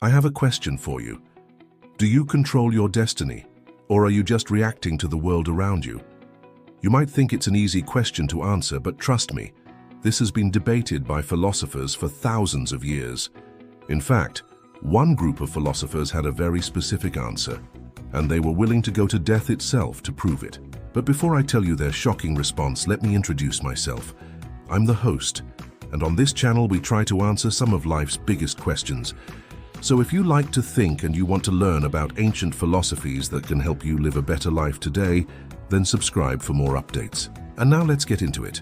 I have a question for you. Do you control your destiny, or are you just reacting to the world around you? You might think it's an easy question to answer, but trust me, this has been debated by philosophers for thousands of years. In fact, one group of philosophers had a very specific answer, and they were willing to go to death itself to prove it. But before I tell you their shocking response, let me introduce myself. I'm the host, and on this channel we try to answer some of life's biggest questions. So if you like to think and you want to learn about ancient philosophies that can help you live a better life today, then subscribe for more updates. And now let's get into it.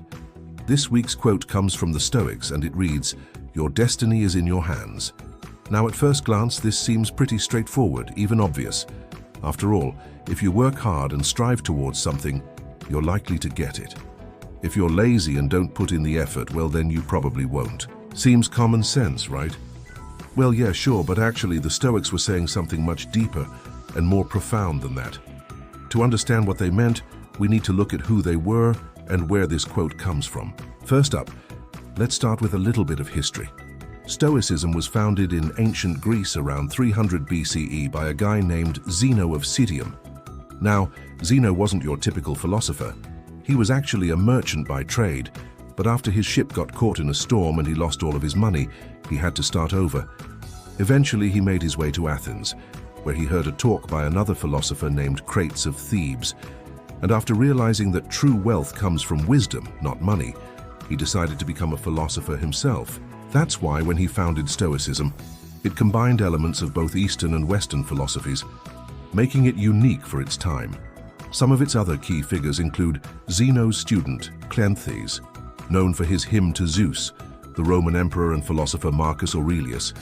This week's quote comes from the Stoics, and it reads, "Your destiny is in your hands." Now at first glance, this seems pretty straightforward, even obvious. After all, if you work hard and strive towards something, you're likely to get it. If you're lazy and don't put in the effort, well then you probably won't. Seems common sense, right? Well, yeah, sure, but actually the Stoics were saying something much deeper and more profound than that. To understand what they meant, we need to look at who they were and where this quote comes from. First up, let's start with a little bit of history. Stoicism was founded in ancient Greece around 300 BCE by a guy named Zeno of Citium. Now, Zeno wasn't your typical philosopher. He was actually a merchant by trade, but after his ship got caught in a storm and he lost all of his money, he had to start over. Eventually, he made his way to Athens, where he heard a talk by another philosopher named Crates of Thebes. And after realizing that true wealth comes from wisdom, not money, he decided to become a philosopher himself. That's why when he founded Stoicism, it combined elements of both Eastern and Western philosophies, making it unique for its time. Some of its other key figures include Zeno's student, Cleanthes, known for his hymn to Zeus, the Roman emperor and philosopher Marcus Aurelius,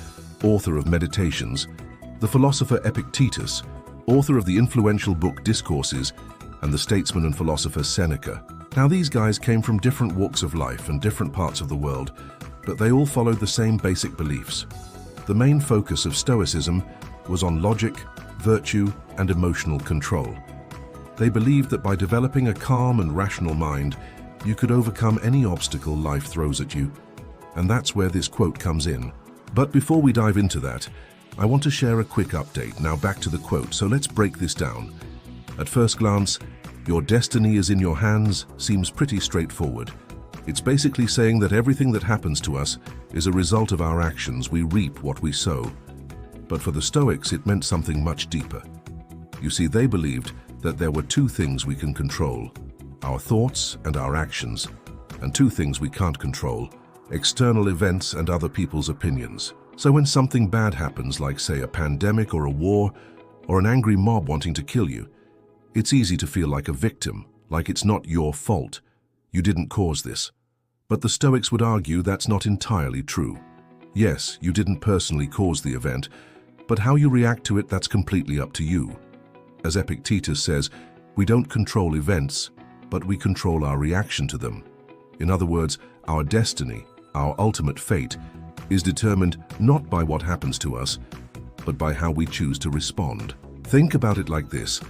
author of Meditations, the philosopher Epictetus, author of the influential book Discourses, and the statesman and philosopher Seneca. Now these guys came from different walks of life and different parts of the world, but they all followed the same basic beliefs. The main focus of Stoicism was on logic, virtue, and emotional control. They believed that by developing a calm and rational mind, you could overcome any obstacle life throws at you. And that's where this quote comes in. But before we dive into that, I want to share a quick update. Now back to the quote, so let's break this down. At first glance, "Your destiny is in your hands" seems pretty straightforward. It's basically saying that everything that happens to us is a result of our actions. We reap what we sow. But for the Stoics, it meant something much deeper. You see, they believed that there were two things we can control: our thoughts and our actions, and two things we can't control: external events and other people's opinions. So when something bad happens, like say a pandemic or a war, or an angry mob wanting to kill you, it's easy to feel like a victim, like it's not your fault. You didn't cause this. But the Stoics would argue that's not entirely true. Yes, you didn't personally cause the event, but how you react to it, that's completely up to you. As Epictetus says, we don't control events, but we control our reaction to them. In other words, our destiny, our ultimate fate, is determined not by what happens to us, but by how we choose to respond. Think about it like this.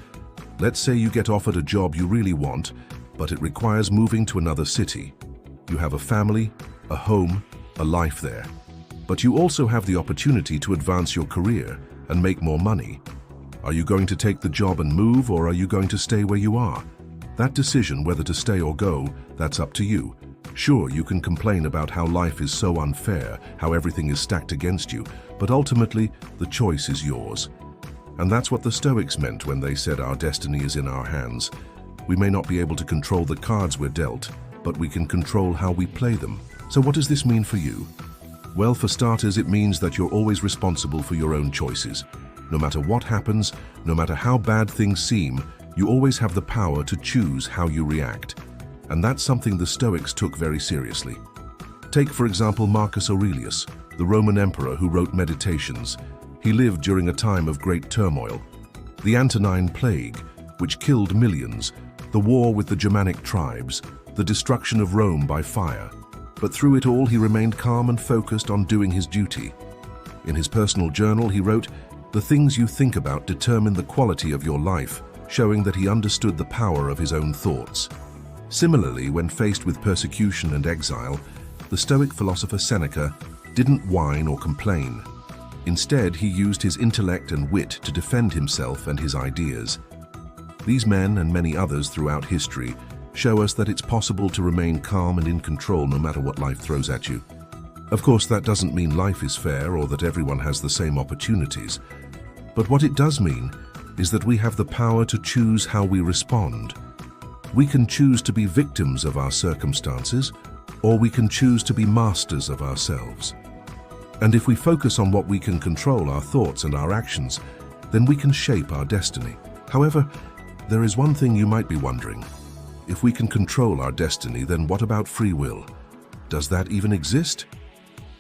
Let's say you get offered a job you really want, but it requires moving to another city. You have a family, a home, a life there. But you also have the opportunity to advance your career and make more money. Are you going to take the job and move, or are you going to stay where you are? That decision, whether to stay or go, that's up to you. Sure, you can complain about how life is so unfair, how everything is stacked against you, but ultimately, the choice is yours. And that's what the Stoics meant when they said our destiny is in our hands. We may not be able to control the cards we're dealt, but we can control how we play them. So what does this mean for you? Well, for starters, it means that you're always responsible for your own choices. No matter what happens, no matter how bad things seem, you always have the power to choose how you react. And that's something the Stoics took very seriously. Take, for example, Marcus Aurelius, the Roman emperor who wrote Meditations. He lived during a time of great turmoil. The Antonine Plague, which killed millions, the war with the Germanic tribes, the destruction of Rome by fire. But through it all, he remained calm and focused on doing his duty. In his personal journal, he wrote, "The things you think about determine the quality of your life," showing that he understood the power of his own thoughts. Similarly, when faced with persecution and exile, the Stoic philosopher Seneca didn't whine or complain. Instead, he used his intellect and wit to defend himself and his ideas. These men and many others throughout history show us that it's possible to remain calm and in control no matter what life throws at you. Of course, that doesn't mean life is fair or that everyone has the same opportunities. But what it does mean is that we have the power to choose how we respond. We can choose to be victims of our circumstances, or we can choose to be masters of ourselves. And if we focus on what we can control, our thoughts and our actions, then we can shape our destiny. However, there is one thing you might be wondering. If we can control our destiny, then what about free will? Does that even exist?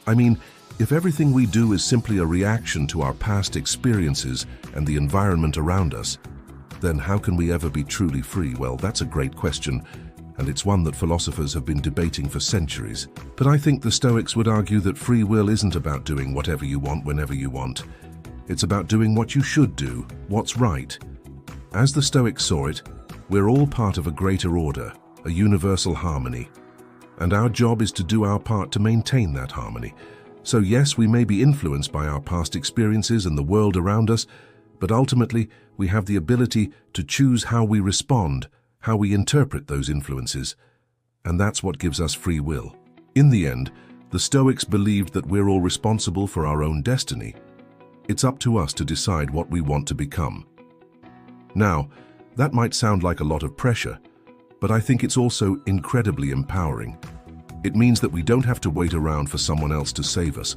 I mean, if everything we do is simply a reaction to our past experiences and the environment around us, then how can we ever be truly free? Well, that's a great question, and it's one that philosophers have been debating for centuries. But I think the Stoics would argue that free will isn't about doing whatever you want whenever you want. It's about doing what you should do, what's right. As the Stoics saw it, we're all part of a greater order, a universal harmony. And our job is to do our part to maintain that harmony. So yes, we may be influenced by our past experiences and the world around us, but ultimately we have the ability to choose how we respond, how we interpret those influences. And that's what gives us free will. In the end, the Stoics believed that we're all responsible for our own destiny. It's up to us to decide what we want to become. Now, that might sound like a lot of pressure, but I think it's also incredibly empowering. It means that we don't have to wait around for someone else to save us.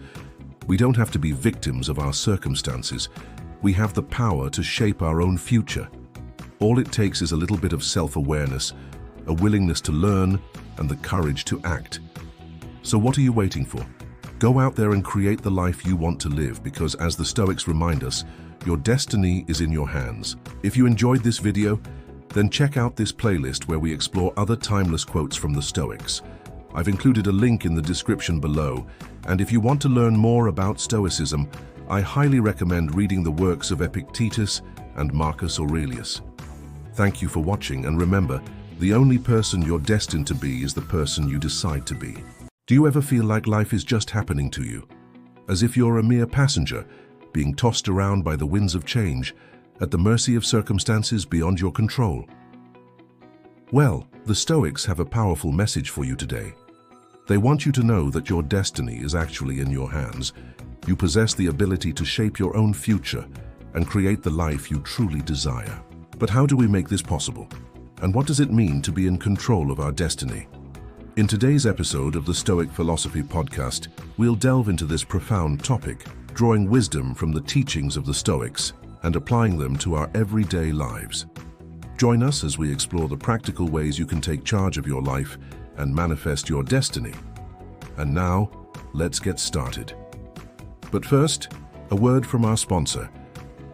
We don't have to be victims of our circumstances. We have the power to shape our own future. All it takes is a little bit of self-awareness, a willingness to learn, and the courage to act. So what are you waiting for? Go out there and create the life you want to live, because as the Stoics remind us, your destiny is in your hands. If you enjoyed this video, then check out this playlist where we explore other timeless quotes from the Stoics. I've included a link in the description below, and if you want to learn more about Stoicism, I highly recommend reading the works of Epictetus and Marcus Aurelius. Thank you for watching, and remember, the only person you're destined to be is the person you decide to be. Do you ever feel like life is just happening to you? As if you're a mere passenger, being tossed around by the winds of change, at the mercy of circumstances beyond your control? Well, the Stoics have a powerful message for you today. They want you to know that your destiny is actually in your hands. You possess the ability to shape your own future and create the life you truly desire. But how do we make this possible? And what does it mean to be in control of our destiny? In today's episode of the Stoic Philosophy Podcast, we'll delve into this profound topic, drawing wisdom from the teachings of the Stoics and applying them to our everyday lives. Join us as we explore the practical ways you can take charge of your life and manifest your destiny. And now, let's get started. But first, a word from our sponsor,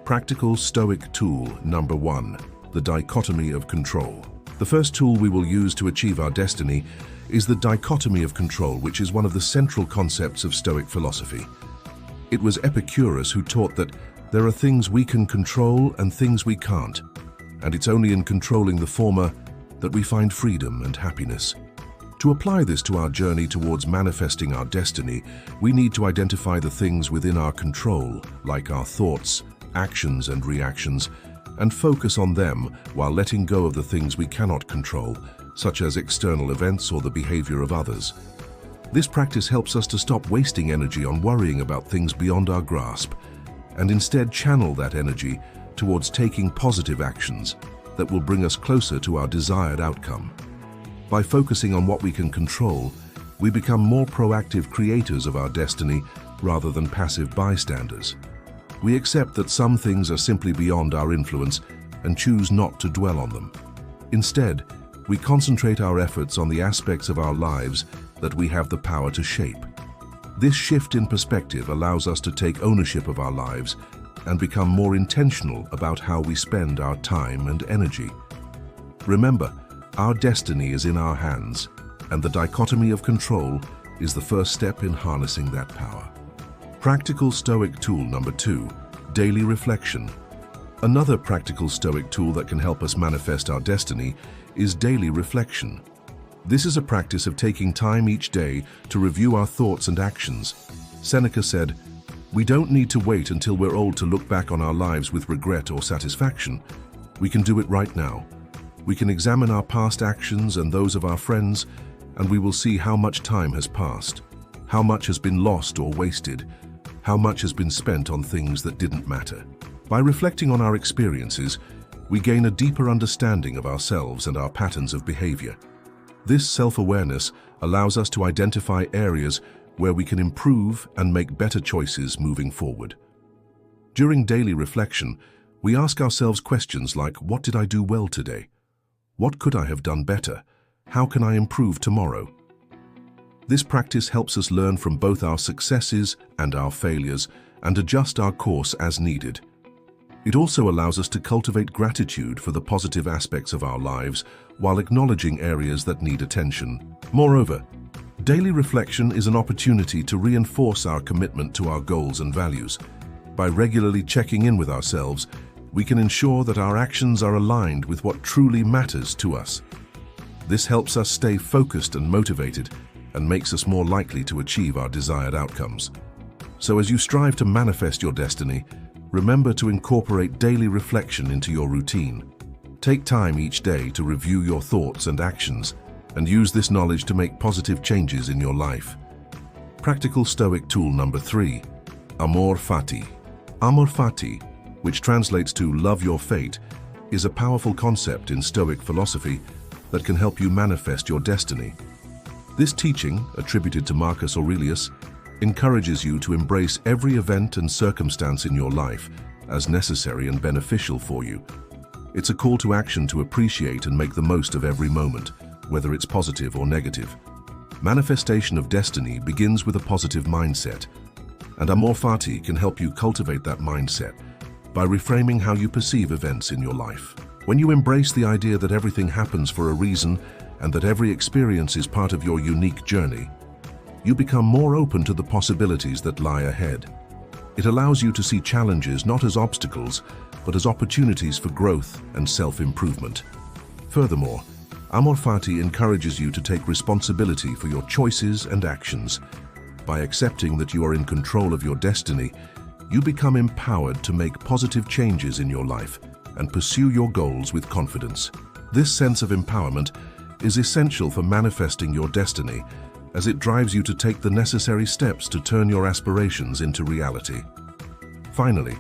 Practical Stoic Tool Number 1, the dichotomy of control. The first tool we will use to achieve our destiny is the dichotomy of control, which is one of the central concepts of Stoic philosophy. It was Epictetus who taught that there are things we can control and things we can't, and it's only in controlling the former that we find freedom and happiness. To apply this to our journey towards manifesting our destiny, we need to identify the things within our control, like our thoughts, actions, and reactions, and focus on them while letting go of the things we cannot control, such as external events or the behavior of others. This practice helps us to stop wasting energy on worrying about things beyond our grasp, and instead channel that energy towards taking positive actions that will bring us closer to our desired outcome. By focusing on what we can control, we become more proactive creators of our destiny rather than passive bystanders. We accept that some things are simply beyond our influence and choose not to dwell on them. Instead, we concentrate our efforts on the aspects of our lives that we have the power to shape. This shift in perspective allows us to take ownership of our lives and become more intentional about how we spend our time and energy. Remember, our destiny is in our hands, and the dichotomy of control is the first step in harnessing that power. Practical Stoic Tool Number 2, Daily Reflection. Another practical Stoic tool that can help us manifest our destiny is daily reflection. This is a practice of taking time each day to review our thoughts and actions. Seneca said, We don't need to wait until we're old to look back on our lives with regret or satisfaction. We can do it right now. We can examine our past actions and those of our friends, and we will see how much time has passed, how much has been lost or wasted, how much has been spent on things that didn't matter. By reflecting on our experiences, we gain a deeper understanding of ourselves and our patterns of behavior. This self-awareness allows us to identify areas where we can improve and make better choices moving forward. During daily reflection, we ask ourselves questions like, what did I do well today? What could I have done better? How can I improve tomorrow? This practice helps us learn from both our successes and our failures and adjust our course as needed. It also allows us to cultivate gratitude for the positive aspects of our lives while acknowledging areas that need attention. Moreover, daily reflection is an opportunity to reinforce our commitment to our goals and values. By regularly checking in with ourselves, we can ensure that our actions are aligned with what truly matters to us. This helps us stay focused and motivated and makes us more likely to achieve our desired outcomes. So as you strive to manifest your destiny, remember to incorporate daily reflection into your routine. Take time each day to review your thoughts and actions and use this knowledge to make positive changes in your life. Practical Stoic tool number 3, Amor Fati. Amor Fati, which translates to love your fate, is a powerful concept in Stoic philosophy that can help you manifest your destiny. This teaching, attributed to Marcus Aurelius, encourages you to embrace every event and circumstance in your life as necessary and beneficial for you. It's a call to action to appreciate and make the most of every moment, whether it's positive or negative. Manifestation of destiny begins with a positive mindset, and Amor Fati can help you cultivate that mindset by reframing how you perceive events in your life. When you embrace the idea that everything happens for a reason and that every experience is part of your unique journey, you become more open to the possibilities that lie ahead. It allows you to see challenges not as obstacles, but as opportunities for growth and self-improvement. Furthermore, Amor Fati encourages you to take responsibility for your choices and actions. By accepting that you are in control of your destiny, you become empowered to make positive changes in your life and pursue your goals with confidence. This sense of empowerment is essential for manifesting your destiny, as it drives you to take the necessary steps to turn your aspirations into reality. Finally,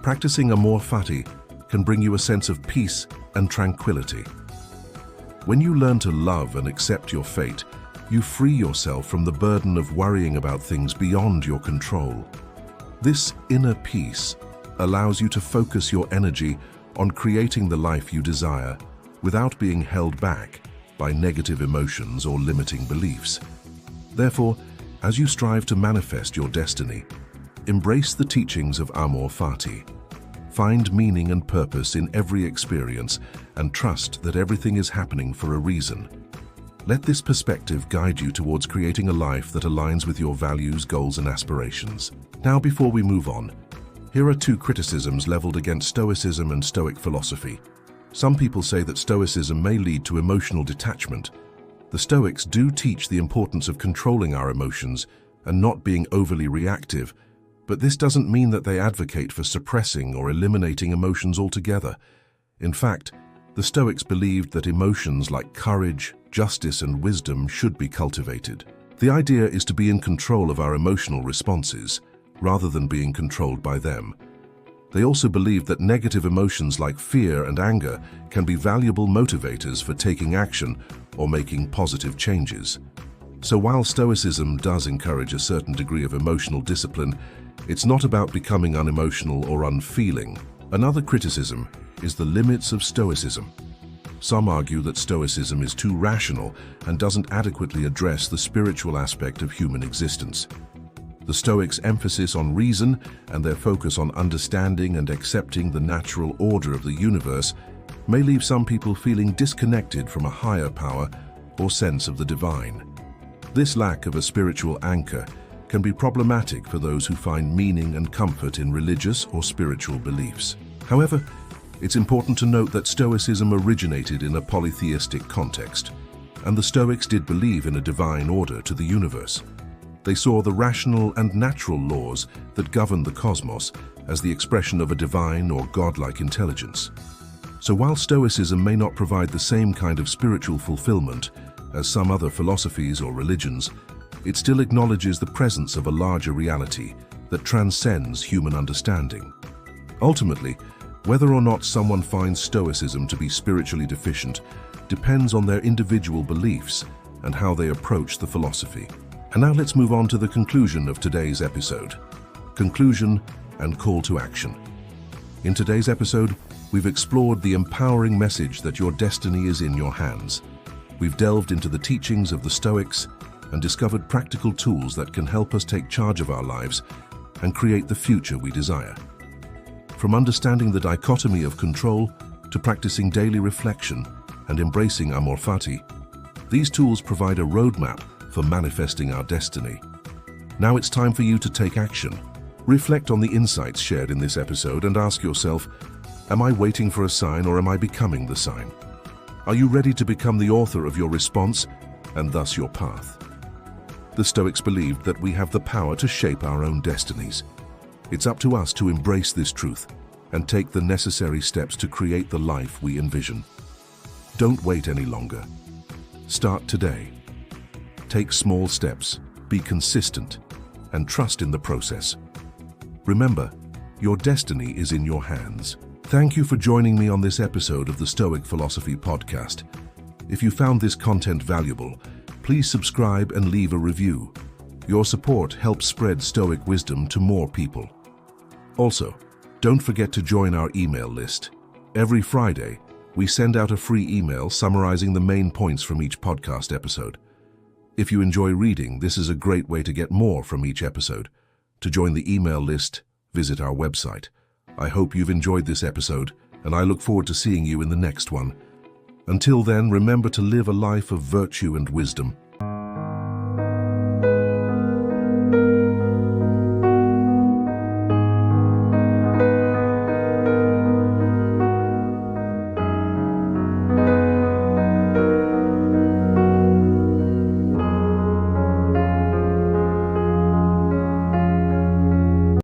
practicing Amor Fati can bring you a sense of peace and tranquility. When you learn to love and accept your fate, you free yourself from the burden of worrying about things beyond your control. This inner peace allows you to focus your energy on creating the life you desire without being held back by negative emotions or limiting beliefs. Therefore, as you strive to manifest your destiny, embrace the teachings of Amor Fati. Find meaning and purpose in every experience and trust that everything is happening for a reason. Let this perspective guide you towards creating a life that aligns with your values, goals, and aspirations. Now, before we move on, here are 2 criticisms leveled against Stoicism and Stoic philosophy. Some people say that Stoicism may lead to emotional detachment. The Stoics do teach the importance of controlling our emotions and not being overly reactive, but this doesn't mean that they advocate for suppressing or eliminating emotions altogether. In fact, the Stoics believed that emotions like courage, justice, and wisdom should be cultivated. The idea is to be in control of our emotional responses, rather than being controlled by them. They also believed that negative emotions like fear and anger can be valuable motivators for taking action or making positive changes. So while Stoicism does encourage a certain degree of emotional discipline, it's not about becoming unemotional or unfeeling. Another criticism is the limits of Stoicism. Some argue that Stoicism is too rational and doesn't adequately address the spiritual aspect of human existence. The Stoics' emphasis on reason and their focus on understanding and accepting the natural order of the universe may leave some people feeling disconnected from a higher power or sense of the divine. This lack of a spiritual anchor can be problematic for those who find meaning and comfort in religious or spiritual beliefs. However, it's important to note that Stoicism originated in a polytheistic context, and the Stoics did believe in a divine order to the universe. They saw the rational and natural laws that govern the cosmos as the expression of a divine or godlike intelligence. So while Stoicism may not provide the same kind of spiritual fulfillment as some other philosophies or religions, it still acknowledges the presence of a larger reality that transcends human understanding. Ultimately, whether or not someone finds Stoicism to be spiritually deficient depends on their individual beliefs and how they approach the philosophy. And now let's move on to the conclusion of today's episode. Conclusion and call to action. In today's episode, we've explored the empowering message that your destiny is in your hands. We've delved into the teachings of the Stoics and discovered practical tools that can help us take charge of our lives and create the future we desire. From understanding the dichotomy of control to practicing daily reflection and embracing amor fati, these tools provide a roadmap for manifesting our destiny. Now it's time for you to take action. Reflect on the insights shared in this episode and ask yourself, am I waiting for a sign or am I becoming the sign? Are you ready to become the author of your response and thus your path? The Stoics believed that we have the power to shape our own destinies. It's up to us to embrace this truth and take the necessary steps to create the life we envision. Don't wait any longer. Start today. Take small steps, be consistent, and trust in the process. Remember, your destiny is in your hands. Thank you for joining me on this episode of the Stoic Philosophy Podcast. If you found this content valuable, please subscribe and leave a review. Your support helps spread Stoic wisdom to more people. Also, don't forget to join our email list. Every Friday, we send out a free email summarizing the main points from each podcast episode. If you enjoy reading, this is a great way to get more from each episode. To join the email list, visit our website. I hope you've enjoyed this episode, and I look forward to seeing you in the next one. Until then, remember to live a life of virtue and wisdom.